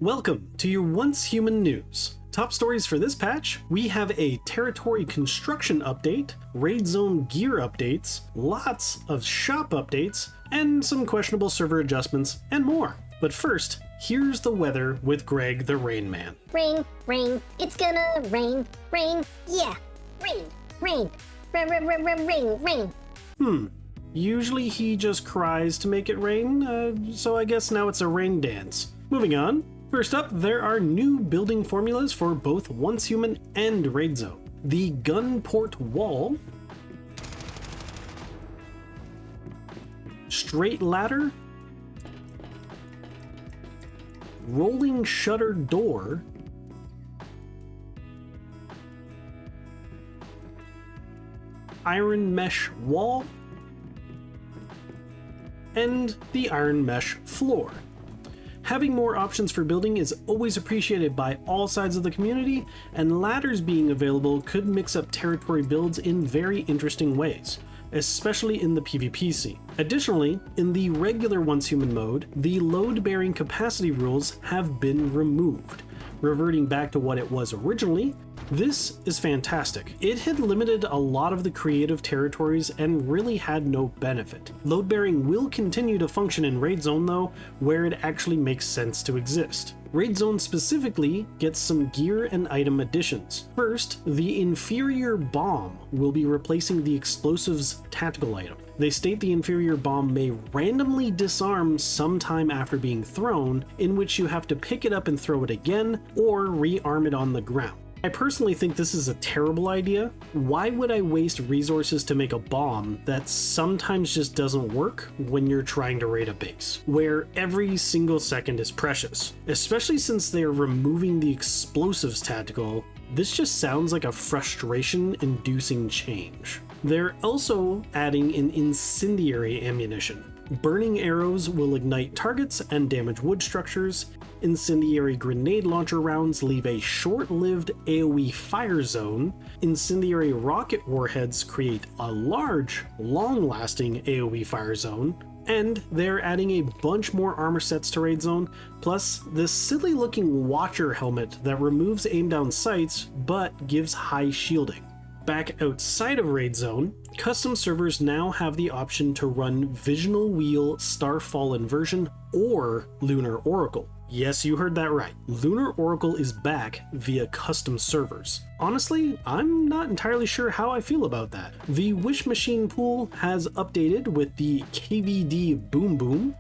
Welcome to your Once Human News. Top stories for this patch, we have a territory construction update, Raidzone gear updates, lots of shop updates, and some questionable server adjustments, and more. But first, here's the weather with Greg the Rainman. Rain, rain, it's gonna rain, rain, yeah, rain, rain, rain, rain. Usually he just cries to make it rain, so I guess now it's a rain dance. Moving on. First up, there are new building formulas for both Once Human and Raidzone. The Gunport Wall, Straight Ladder, Rolling Shutter Door, Iron Mesh Wall, and the Iron Mesh Floor. Having more options for building is always appreciated by all sides of the community, and ladders being available could mix up territory builds in very interesting ways, especially in the PvP scene. Additionally, in the regular Once Human mode, the load-bearing capacity rules have been removed, reverting back to what it was originally. This is fantastic. It had limited a lot of the creative territories and really had no benefit. Load-bearing will continue to function in Raidzone though, where it actually makes sense to exist. Raidzone specifically gets some gear and item additions. First, the Inferior Bomb will be replacing the Explosives tactical item. They state the Inferior Bomb may randomly disarm sometime after being thrown, in which you have to pick it up and throw it again, or rearm it on the ground. I personally think this is a terrible idea. Why would I waste resources to make a bomb that sometimes just doesn't work when you're trying to raid a base, where every single second is precious? Especially since they are removing the Explosives tactical, this just sounds like a frustration-inducing change. They're also adding an incendiary ammunition. Burning arrows will ignite targets and damage wood structures. Incendiary Grenade Launcher rounds leave a short-lived AoE fire zone. Incendiary rocket warheads create a large, long-lasting AoE fire zone. And they're adding a bunch more armor sets to Raidzone, plus this silly-looking Watcher helmet that removes aim-down sights but gives high shielding. Back outside of Raidzone, custom servers now have the option to run Visional Wheel Starfall Inversion or Lunar Oracle. Yes, you heard that right. Lunar Oracle is back via custom servers. Honestly, I'm not entirely sure how I feel about that. The Wish Machine pool has updated with the KVD Boom Boom,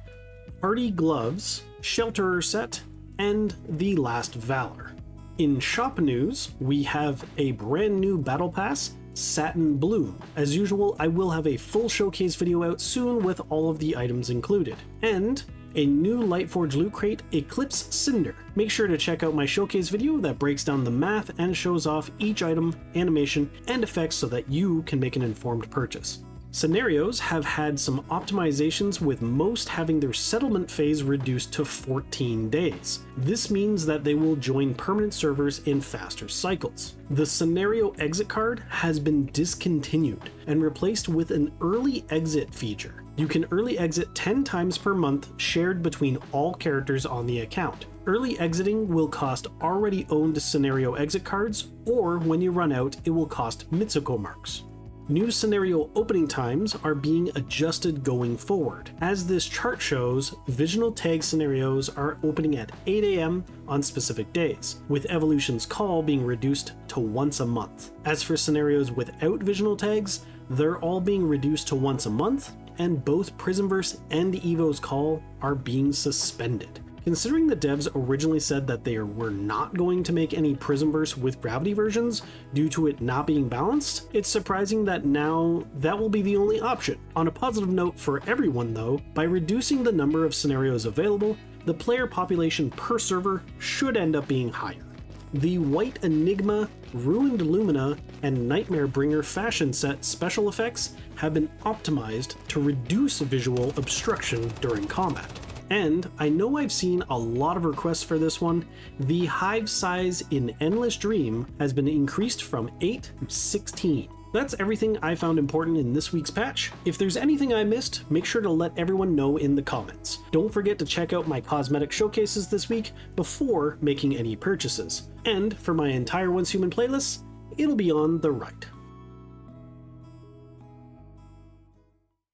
Party Gloves, Shelterer set, and the Last Valor. In shop news, we have a brand new Battlepass, Satin Bloom. As usual, I will have a full showcase video out soon with all of the items included. And a new Lightforge Lootcrate, Eclipse Cinder. Make sure to check out my showcase video that breaks down the math and shows off each item, animation, and effects so that you can make an informed purchase. Scenarios have had some optimizations, with most having their settlement phase reduced to 14 days. This means that they will join permanent servers in faster cycles. The scenario exit card has been discontinued and replaced with an early exit feature. You can early exit 10 times per month, shared between all characters on the account. Early exiting will cost already owned scenario exit cards, or when you run out, it will cost Mitsuko marks. New scenario opening times are being adjusted going forward. As this chart shows, Visional Tag scenarios are opening at 8 AM on specific days, with Evolution's Call being reduced to once a month. As for scenarios without Visional Tags, they're all being reduced to once a month, and both Prismverse and Evo's Call are being suspended. Considering the devs originally said that they were not going to make any Prismverse with Gravity versions due to it not being balanced, it's surprising that now that will be the only option. On a positive note for everyone though, by reducing the number of scenarios available, the player population per server should end up being higher. The White Enigma, Ruined Lumina, and Nightmare Bringer fashion set special effects have been optimized to reduce visual obstruction during combat. And I know I've seen a lot of requests for this one. The hive size in Endless Dream has been increased from 8 to 16. That's everything I found important in this week's patch. If there's anything I missed, make sure to let everyone know in the comments. Don't forget to check out my cosmetic showcases this week before making any purchases. And for my entire Once Human playlist, it'll be on the right.